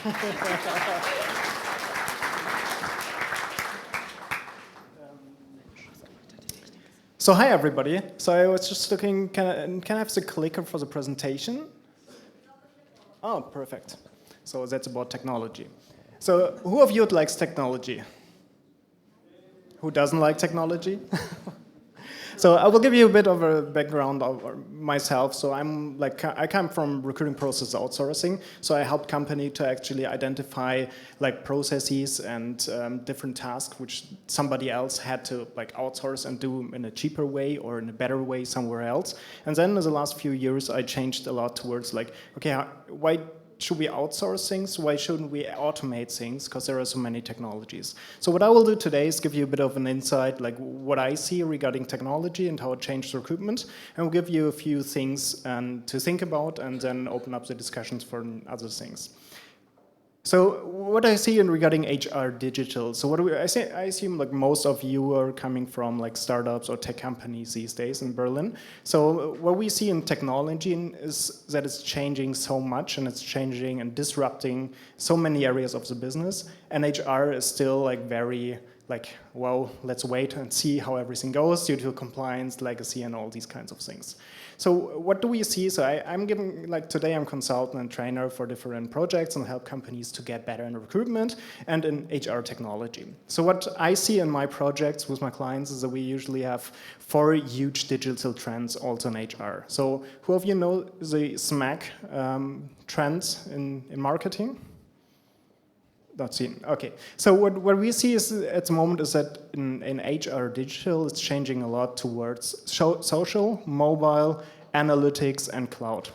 So hi everybody. So I was just looking, can I have the clicker for the presentation? Oh, perfect. So that's about technology. So who of you likes technology? Who doesn't like technology? So I will give you a bit of a background of myself. So I come from recruiting process outsourcing. So I help company to actually identify like processes and different tasks which somebody else had to like outsource and do in a cheaper way or in a better way somewhere else. And then in the last few years, I changed a lot towards like, okay, why should we outsource things? Why shouldn't we automate things? Because there are so many technologies. So what I will do today is give you a bit of an insight, like what I see regarding technology and how it changed recruitment, and we'll give you a few things to think about, and then open up the discussions for other things. So what I see in regarding HR digital, so I assume like most of you are coming from like startups or tech companies these days in Berlin. So what we see in technology is that it's changing so much, and it's changing and disrupting so many areas of the business, and HR is still like very like, well, let's wait and see how everything goes due to compliance, legacy, and all these kinds of things. So what do we see? So I'm giving, like today I'm consultant and trainer for different projects and help companies to get better in recruitment and in HR technology. So what I see in my projects with my clients is that we usually have 4 huge digital trends also in HR. So who of you know the SMAC trends in marketing? Not seen. Okay. So what we see is at the moment is that in HR digital, it's changing a lot towards social, mobile, analytics, and cloud.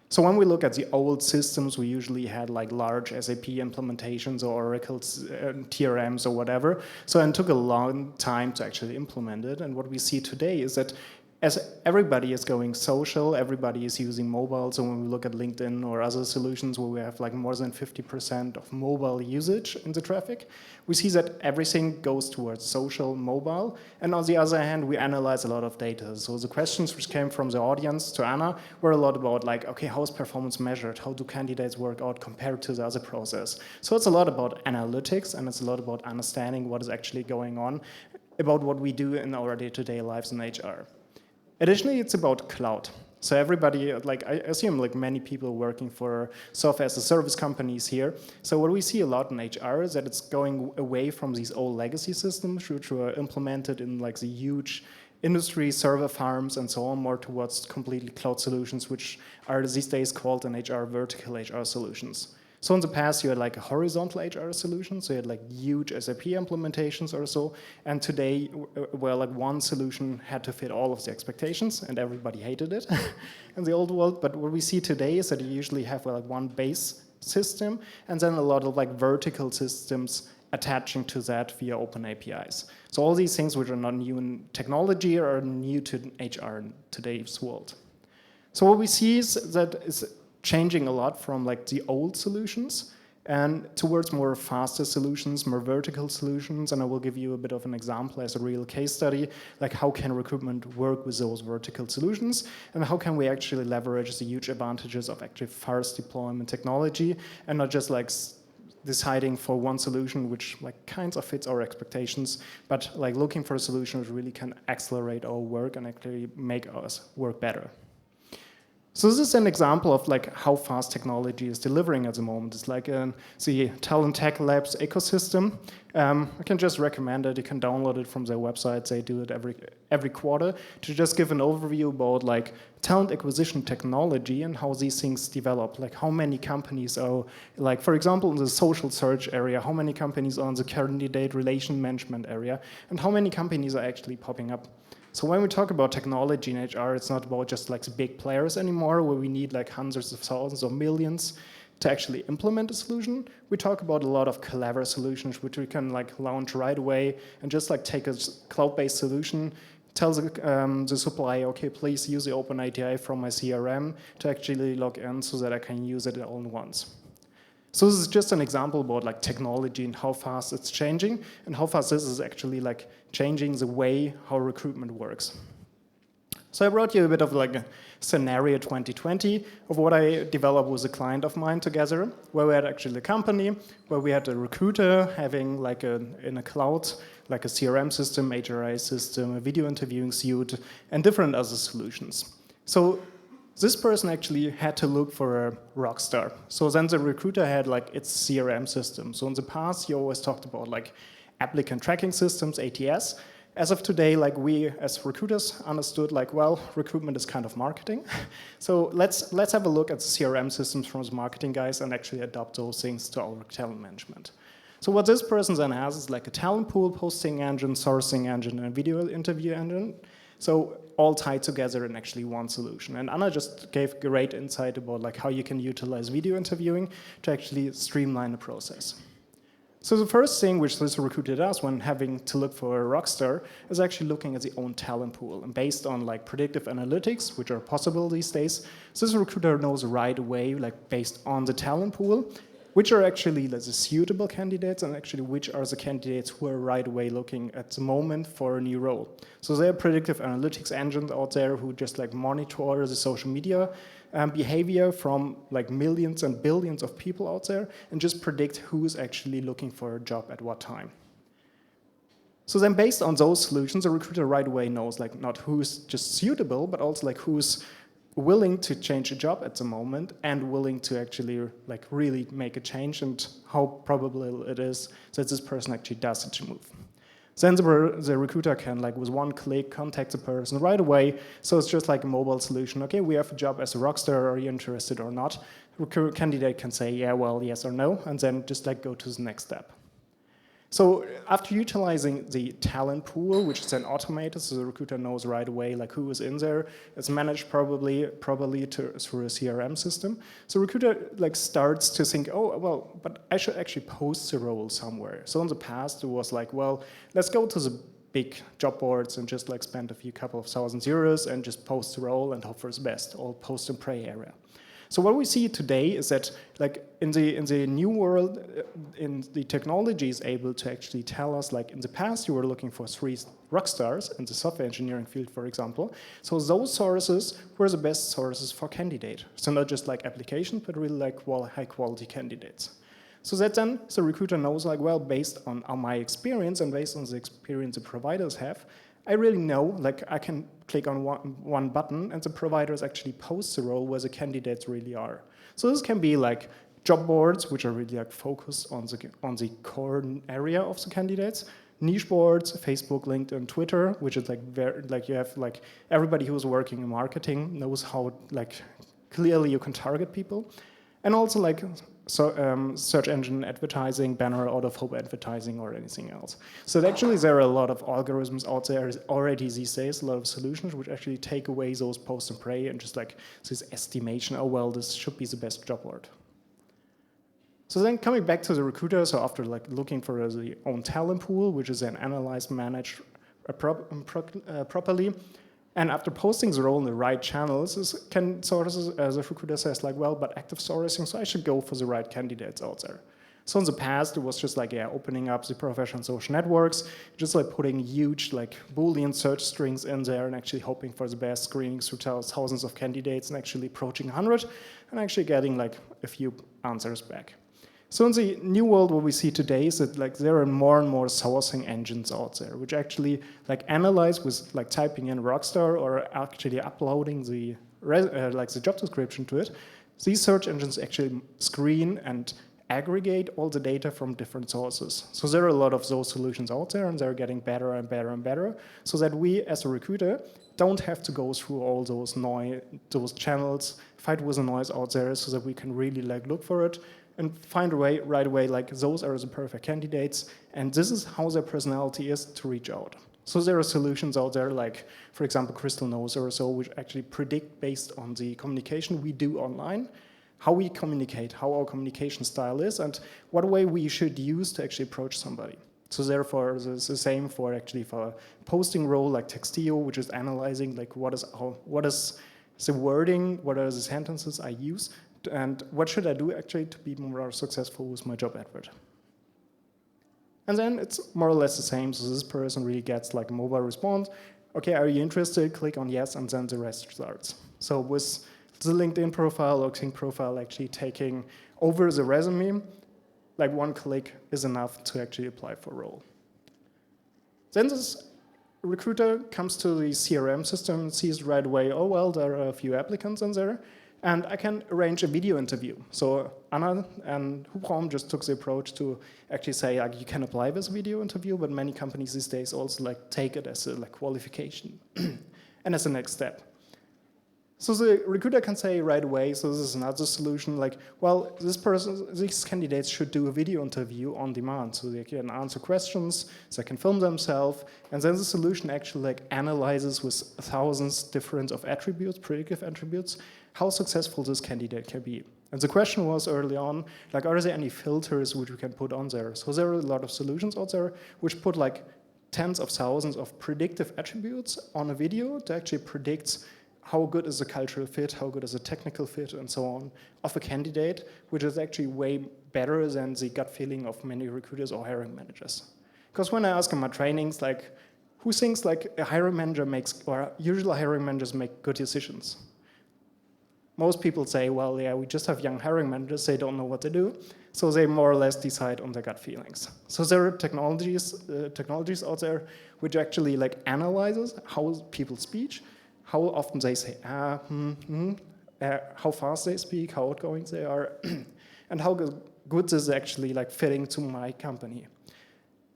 So when we look at the old systems, we usually had like large SAP implementations or Oracle TRMs or whatever. So it took a long time to actually implement it. And what we see today is that as everybody is going social, everybody is using mobile. So when we look at LinkedIn or other solutions where we have like more than 50% of mobile usage in the traffic, we see that everything goes towards social, mobile. And on the other hand, we analyze a lot of data. So the questions which came from the audience to Anna were a lot about like, okay, how is performance measured? How do candidates work out compared to the other process? So it's a lot about analytics, and it's a lot about understanding what is actually going on about what we do in our day-to-day lives in HR. Additionally, it's about cloud. So everybody, like I assume like many people working for software as a service companies here. So what we see a lot in HR is that it's going away from these old legacy systems, which were implemented in like the huge industry server farms and so on, more towards completely cloud solutions, which are these days called in HR vertical HR solutions. So in the past, you had like a horizontal HR solution, so you had like huge SAP implementations or so, and today, where like one solution had to fit all of the expectations, and everybody hated it in the old world. But what we see today is that you usually have like one base system, and then a lot of like vertical systems attaching to that via open APIs. So all these things which are not new in technology are new to HR in today's world. So what we see is that it's changing a lot from like the old solutions and towards more faster solutions, more vertical solutions. And I will give you a bit of an example as a real case study, like how can recruitment work with those vertical solutions, and how can we actually leverage the huge advantages of actually fast deployment technology and not just like deciding for one solution which like kind of fits our expectations, but like looking for a solution which really can accelerate our work and actually make us work better. So this is an example of like how fast technology is delivering at the moment. It's like the Talent Tech Labs ecosystem. I can just recommend it. You can download it from their website. They do it every quarter to just give an overview about like talent acquisition technology and how these things develop. Like how many companies are, like for example, in the social search area, how many companies are in the candidate relation management area, and how many companies are actually popping up. So when we talk about technology in HR, it's not about just like the big players anymore, where we need like hundreds of thousands or millions to actually implement a solution. We talk about a lot of clever solutions, which we can like launch right away and just like take a cloud-based solution, tell the supplier, okay, please use the open API from my CRM to actually log in so that I can use it all at once. So this is just an example about like technology and how fast it's changing and how fast this is actually like changing the way how recruitment works. So I brought you a bit of like a scenario 2020 of what I developed with a client of mine together, where we had actually a company, where we had a recruiter having like in a cloud, like a CRM system, HRI system, a video interviewing suite, and different other solutions. So this person actually had to look for a rock star. So then the recruiter had like its CRM system. So in the past, you always talked about like applicant tracking systems, ATS. As of today, like we as recruiters understood like, well, recruitment is kind of marketing. So let's have a look at the CRM systems from the marketing guys and actually adopt those things to our talent management. So what this person then has is like a talent pool, posting engine, sourcing engine, and a video interview engine. So all tied together in actually one solution. And Anna just gave great insight about like how you can utilize video interviewing to actually streamline the process. So the first thing which this recruiter does when having to look for a rock star is actually looking at the own talent pool. And based on like predictive analytics, which are possible these days, so this recruiter knows right away, like based on the talent pool, which are actually the suitable candidates and actually which are the candidates who are right away looking at the moment for a new role. So there are predictive analytics engines out there who just like monitor the social media behavior from like millions and billions of people out there and just predict who is actually looking for a job at what time. So then based on those solutions, the recruiter right away knows like not who's just suitable, but also like who's willing to change a job at the moment and willing to actually like really make a change and how probable it is that this person actually does such a move. Then the recruiter can, like with one click, contact the person right away. So it's just like a mobile solution. Okay, we have a job as a rockstar. Are you interested or not? The candidate can say, yeah, well, yes or no, and then just like go to the next step. So after utilizing the talent pool, which is then automated, so the recruiter knows right away like who is in there, it's managed probably through a CRM system. So recruiter like starts to think, oh, well, but I should actually post the role somewhere. So in the past, it was like, well, let's go to the big job boards and just like spend a couple of thousand euros and just post the role and hope for the best, or post and pray area. So what we see today is that, like in the new world, in the technology is able to actually tell us, like in the past you were looking for 3 rock stars in the software engineering field, for example. So those sources were the best sources for candidate. So not just like applications, but really like high quality candidates. So that then the recruiter knows, like, well, based on my experience and based on the experience the providers have, I really know, like I can click on one button and the providers actually post the role where the candidates really are. So this can be like job boards, which are really like focused on the core area of the candidates, niche boards, Facebook, LinkedIn, Twitter, which is like you have like everybody who's working in marketing knows how like clearly you can target people, and also like search engine advertising, banner, out-of-home advertising, or anything else. So actually there are a lot of algorithms out there already these days, a lot of solutions which actually take away those post and pray and just like this estimation, oh well, this should be the best job board. So then coming back to the recruiter, so after like looking for the own talent pool, which is then analyzed, managed properly, and after posting the role in the right channels, as a recruiter says, like, well, but active sourcing, so I should go for the right candidates out there. So in the past, it was just like, yeah, opening up the professional social networks, just like putting huge like Boolean search strings in there and actually hoping for the best, screening through thousands of candidates and actually approaching 100 and actually getting like a few answers back. So in the new world, what we see today is that like there are more and more sourcing engines out there, which actually like analyze with like typing in Rockstar or actually uploading the job description to it. These search engines actually screen and aggregate all the data from different sources. So there are a lot of those solutions out there, and they're getting better and better and better, so that we as a recruiter don't have to go through all those channels, fight with the noise out there, so that we can really like look for it and find a way right away, like those are the perfect candidates, and this is how their personality is to reach out. So there are solutions out there, like, for example, Crystal Knows or so, which actually predict based on the communication we do online, how we communicate, how our communication style is, and what way we should use to actually approach somebody. So therefore, it's the same for a posting role like Textio, which is analyzing like what is the wording, what are the sentences I use, and what should I do actually to be more successful with my job advert. And then it's more or less the same, so this person really gets like a mobile response, okay, are you interested? Click on yes, and then the rest starts. So with the LinkedIn profile or Xing profile actually taking over the resume, like one click is enough to actually apply for a role. Then this recruiter comes to the CRM system and sees right away, oh, well, there are a few applicants in there, and I can arrange a video interview. So Anna and Hubraum just took the approach to actually say, like, you can apply this video interview, but many companies these days also like take it as a like qualification and as a next step. So the recruiter can say right away, so this is another solution, like, well, these candidates should do a video interview on demand, so they can answer questions, so they can film themselves, and then the solution actually like analyzes with thousands different of attributes, predictive attributes, how successful this candidate can be. And the question was early on, like, are there any filters which we can put on there? So there are a lot of solutions out there which put like tens of thousands of predictive attributes on a video to actually predict how good is the cultural fit, how good is the technical fit, and so on, of a candidate, which is actually way better than the gut feeling of many recruiters or hiring managers. Because when I ask in my trainings, like, who thinks like a hiring manager makes, or usually hiring managers make good decisions? Most people say, well, yeah, we just have young hiring managers, they don't know what to do, so they more or less decide on their gut feelings. So there are technologies out there which actually like analyzes how people speak, how often they say, how fast they speak, how outgoing they are, and how good this is actually like fitting to my company.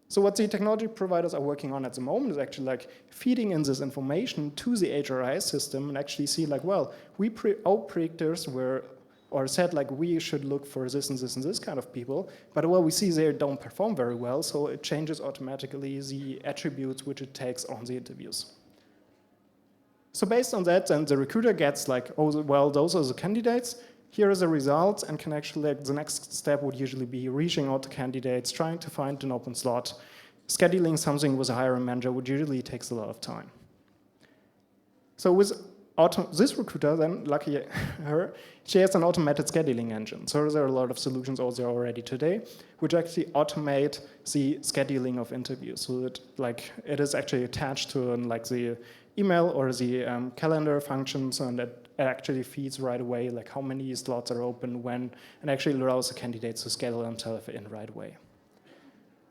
So what the technology providers are working on at the moment is actually like feeding in this information to the HRIS system and actually see like, well, our predictors were, or said like we should look for this and this and this kind of people, but well, we see they don't perform very well, so it changes automatically the attributes which it takes on the interviews. So based on that, then the recruiter gets like, oh, well, those are the candidates, here are the results, and can actually, like, the next step would usually be reaching out to candidates, trying to find an open slot, scheduling something with a hiring manager, which usually takes a lot of time. So with this recruiter, then, lucky her, she has an automated scheduling engine. So there are a lot of solutions out there already today, which actually automate the scheduling of interviews. So that, like, it is actually attached to like the email or the calendar functions, and it actually feeds right away like how many slots are open, when, and actually allows the candidates to schedule themselves in right away.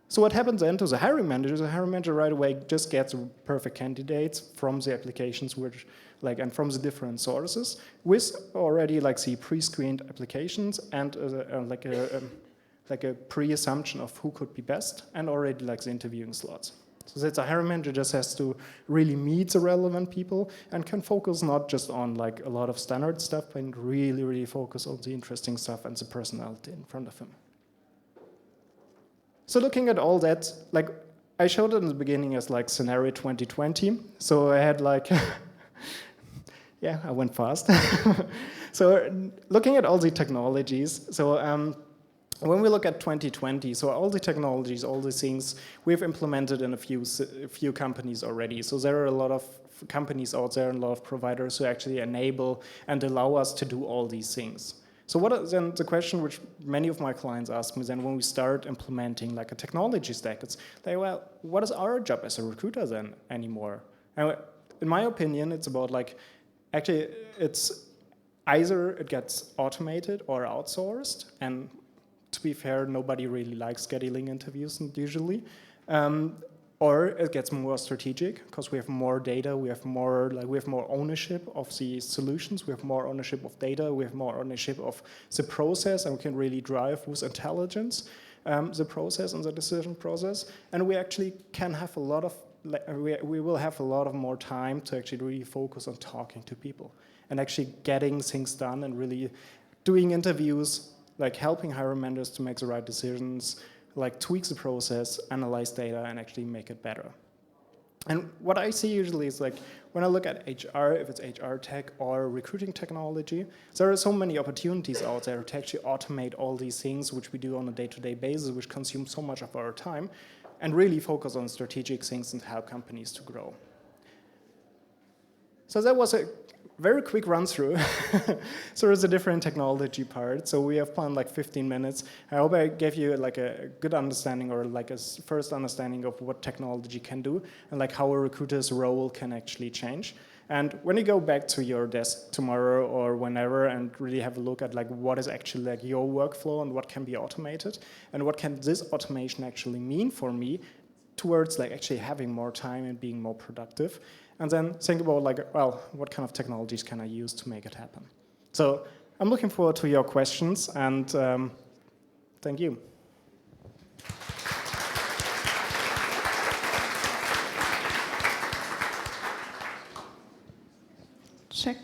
So what happens then to the hiring manager? The hiring manager right away just gets perfect candidates from the applications, which like, and from the different sources, with already like the pre-screened applications and like a pre-assumption of who could be best, and already like the interviewing slots. So that the hiring manager just has to really meet the relevant people and can focus not just on like a lot of standard stuff, but really, really focus on the interesting stuff and the personality in front of him. So looking at all that, like I showed it in the beginning as like scenario 2020. So I had like, yeah, I went fast. So looking at all the technologies, so when we look at 2020, so all the technologies, all the things we've implemented in a few companies already. So there are a lot of companies out there and a lot of providers who actually enable and allow us to do all these things. So what is then the question which many of my clients ask me then when we start implementing like a technology stack? It's like, well, what is our job as a recruiter then anymore? And in my opinion, it's about like, actually it's either it gets automated or outsourced, and to be fair, nobody really likes scheduling interviews usually. Or it gets more strategic because we have more data, we have more ownership of the solutions, we have more ownership of data, we have more ownership of the process, and we can really drive with intelligence the process and the decision process. And we actually can have a lot of, we will have a lot of more time to actually really focus on talking to people and actually getting things done and really doing interviews, like helping hiring managers to make the right decisions, like tweak the process, analyze data, and actually make it better. And what I see usually is like, when I look at HR, if it's HR tech or recruiting technology, there are so many opportunities out there to actually automate all these things which we do on a day-to-day basis, which consume so much of our time, and really focus on strategic things and help companies to grow. So that was a very quick run through. So there's a different technology part. So we have planned like 15 minutes. I hope I gave you like a good understanding or like a first understanding of what technology can do and like how a recruiter's role can actually change. And when you go back to your desk tomorrow or whenever and really have a look at like what is actually like your workflow and what can be automated and what can this automation actually mean for me towards like actually having more time and being more productive. And then think about like, well, what kind of technologies can I use to make it happen? So I'm looking forward to your questions and thank you. Check.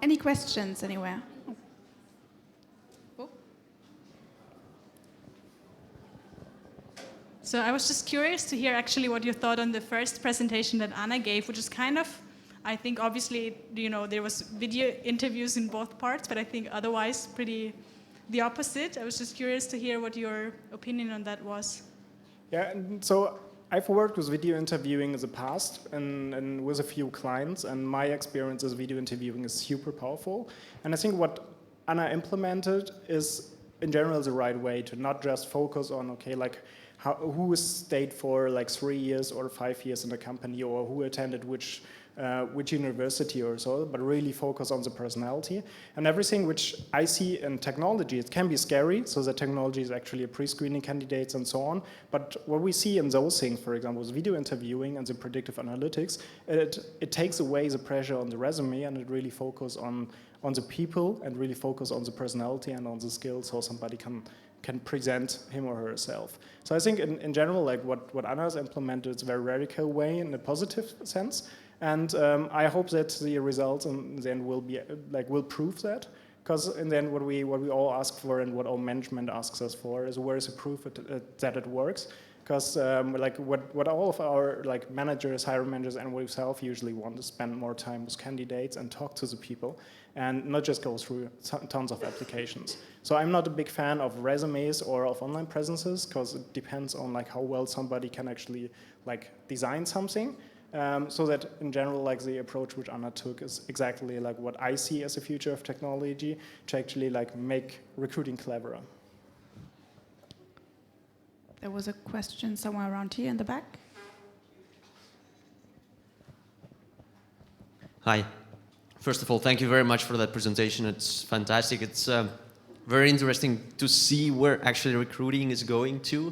Any questions anywhere? Oh. So I was just curious to hear actually what you thought on the first presentation that Anna gave, which is kind of, I think obviously, you know, there was video interviews in both parts, but I think otherwise pretty the opposite. I was just curious to hear what your opinion on that was. Yeah, and so I've worked with video interviewing in the past and with a few clients, and my experience as video interviewing is super powerful. And I think what Anna implemented is, in general, the right way to not just focus on, okay, like who stayed for like 3 years or 5 years in a company or who attended which university or so, but really focus on the personality and everything which I see in technology. It can be scary, so the technology is actually a pre-screening candidates and so on, but what we see in those things, for example, is video interviewing and the predictive analytics, it takes away the pressure on the resume and it really focuses on the people and really focus on the personality and on the skills so somebody can present him or herself. So I think in general, like what Anna has implemented is a very radical way in a positive sense. And I hope that the results then will prove that. Because in the end, what we all ask for and what all management asks us for is where is the proof that it works. Because like what all of our like managers, hiring managers, and ourselves usually want to spend more time with candidates and talk to the people, and not just go through tons of applications. So I'm not a big fan of resumes or of online presences because it depends on like how well somebody can actually like design something. So that in general, like the approach which Anna took is exactly like what I see as a future of technology to actually like make recruiting cleverer. There was a question somewhere around here in the back. Hi. First of all, thank you very much for that presentation. It's fantastic. It's very interesting to see where actually recruiting is going to.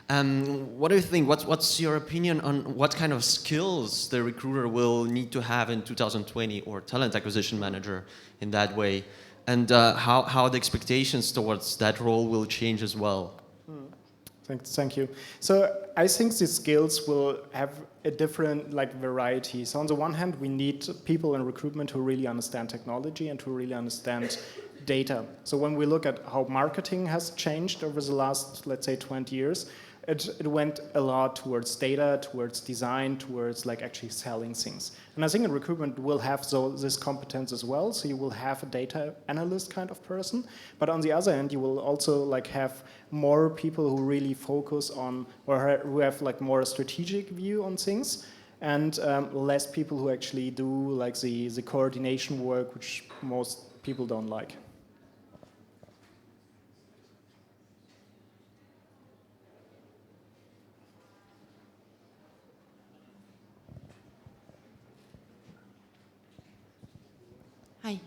What do you think? What's your opinion on what kind of skills the recruiter will need to have in 2020 or talent acquisition manager in that way? And how the expectations towards that role will change as well? Thank you. So I think the skills will have a different like variety. So on the one hand, we need people in recruitment who really understand technology and who really understand data. So when we look at how marketing has changed over the last, let's say, 20 years, it went a lot towards data, towards design, towards like actually selling things. And I think in recruitment we'll have this competence as well. So you will have a data analyst kind of person, but on the other hand, you will also like have more people who really focus on or who have like more a strategic view on things, and less people who actually do like the coordination work, which most people don't like. Hi.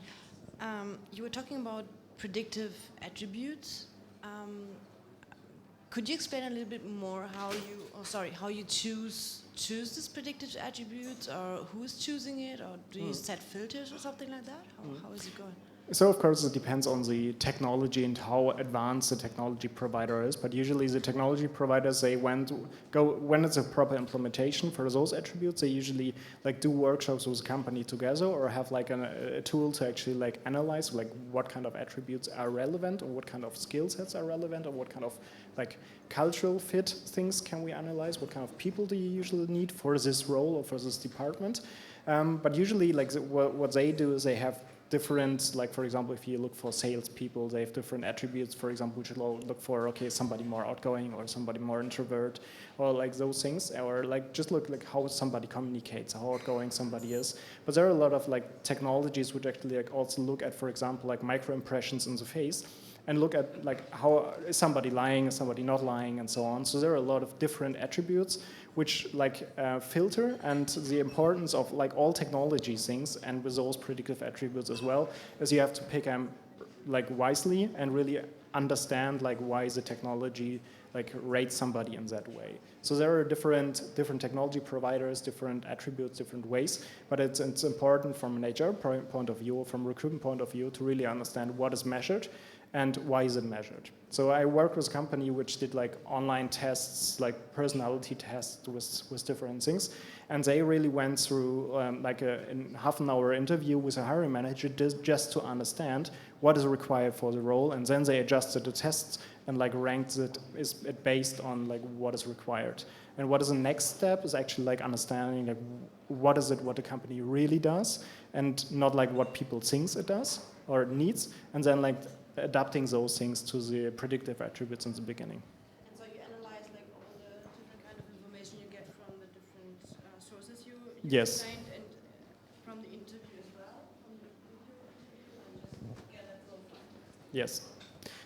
You were talking about predictive attributes. Could you explain a little bit more how you choose these predictive attributes, or who's choosing it, or do you set filters or something like that? How is it going? So of course it depends on the technology and how advanced the technology provider is, but usually the technology providers, they when it's a proper implementation for those attributes, they usually like do workshops with the company together or have like a tool to actually like analyze like what kind of attributes are relevant or what kind of skill sets are relevant or what kind of like cultural fit things can we analyze, what kind of people do you usually need for this role or for this department. But usually like what they do is they have different, like for example, if you look for salespeople, they have different attributes. For example, we should look for, okay, somebody more outgoing or somebody more introvert, or like those things, or like just look like how somebody communicates, how outgoing somebody is. But there are a lot of like technologies which actually like also look at, for example, like micro impressions in the face, and look at like how is somebody lying, is somebody not lying, and so on. So there are a lot of different attributes which like filter, and the importance of like all technology things, and with those predictive attributes as well, is you have to pick them like wisely and really understand like why the technology like rates somebody in that way. So there are different technology providers, different attributes, different ways, but it's important from an HR point of view, from a recruitment point of view, to really understand what is measured and why is it measured. So I worked with a company which did like online tests, like personality tests with different things, and they really went through like a half-an-hour interview with a hiring manager just to understand what is required for the role, and then they adjusted the tests and like ranked it based on like what is required. And what is the next step is actually like understanding like what the company really does, and not like what people think it does or it needs, and then like adapting those things to the predictive attributes in the beginning. And so you analyze like all the different kind of information you get from the different sources you Yes. find, and from the interview as well, from the interview, and just get it so far. Yes.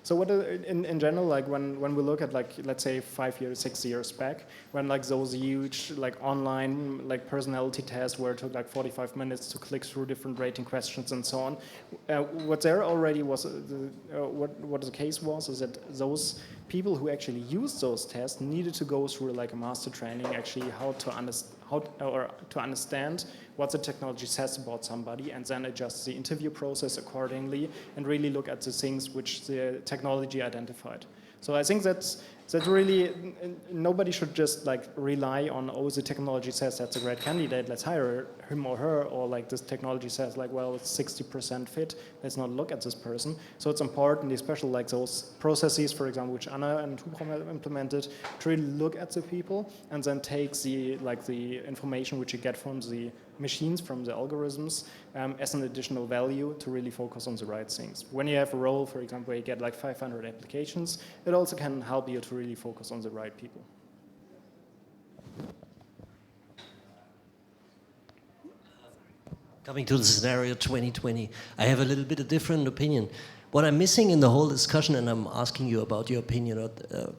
So what in general, like when we look at like, let's say 5 years, 6 years back, when like those huge like online like personality tests where it took like 45 minutes to click through different rating questions and so on, what there already was, what the case was, is that those people who actually used those tests needed to go through like a master training, actually how to understand what the technology says about somebody, and then adjust the interview process accordingly, and really look at the things which the technology identified. So I think that's really, nobody should just like rely on, oh, the technology says that's a great candidate, let's hire him or her, or like this technology says like, well, it's 60% fit, let's not look at this person. So it's important, especially like those processes, for example, which Anna and Hubrom have implemented, to really look at the people and then take the information which you get from the machines, from the algorithms, as an additional value to really focus on the right things. When you have a role, for example, where you get like 500 applications, it also can help you to really focus on the right people. Coming to the scenario 2020, I have a little bit of different opinion. What I'm missing in the whole discussion, and I'm asking you about your opinion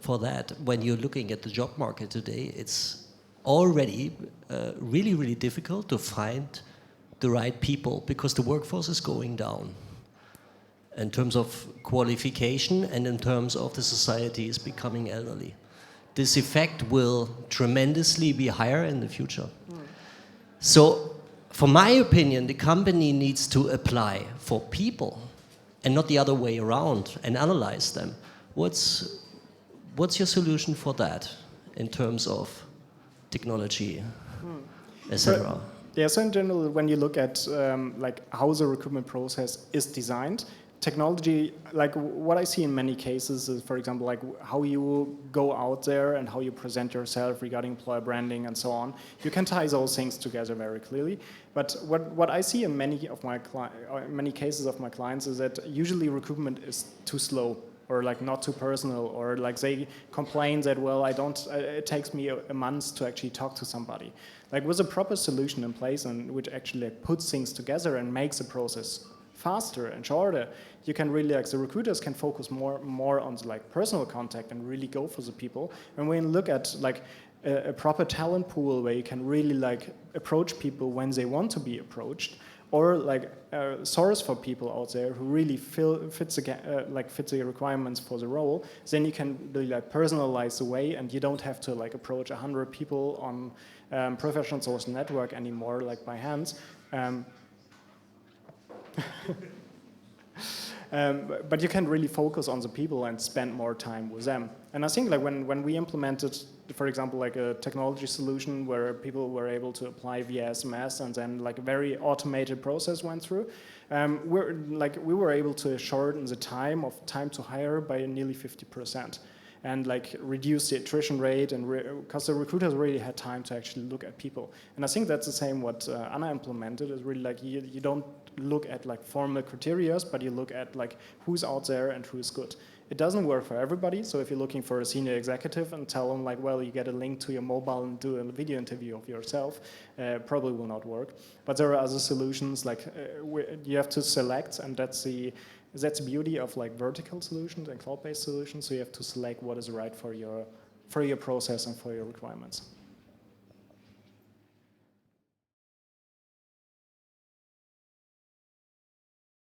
for that, when you're looking at the job market today, it's already really, really difficult to find the right people because the workforce is going down in terms of qualification and in terms of the society is becoming elderly. This effect will tremendously be higher in the future. So, for my opinion, the company needs to apply for people and not the other way around and analyze them. What's your solution for that in terms of technology, etc.? Yeah, so in general, when you look at like how the recruitment process is designed, technology, like what I see in many cases is, for example, like how you go out there and how you present yourself regarding employer branding and so on. You can tie those things together very clearly. But what I see in many cases of my clients is that usually recruitment is too slow, or like not too personal, or like they complain that, well, it takes me a month to actually talk to somebody. Like with a proper solution in place, and which actually like puts things together and makes the process faster and shorter, you can really, like the recruiters can focus more on the like personal contact and really go for the people. And when you look at like a proper talent pool where you can really like approach people when they want to be approached, or like source for people out there who really fits the requirements for the role, then you can really like personalize the way, and you don't have to like approach 100 people on professional source network anymore, like by hand. But you can really focus on the people and spend more time with them. And I think like when we implemented, for example, like a technology solution where people were able to apply via SMS, and then like a very automated process went through, we were able to shorten the time to hire by nearly 50%. And like reduce the attrition rate, and because the recruiters really had time to actually look at people. And I think that's the same what Anna implemented, is really like you don't look at like formal criteria, but you look at like who's out there and who's good. It doesn't work for everybody. So if you're looking for a senior executive and tell them like, well, you get a link to your mobile and do a video interview of yourself, probably will not work. But there are other solutions like you have to select, and that's the beauty of like vertical solutions and cloud-based solutions. So you have to select what is right for your process and for your requirements.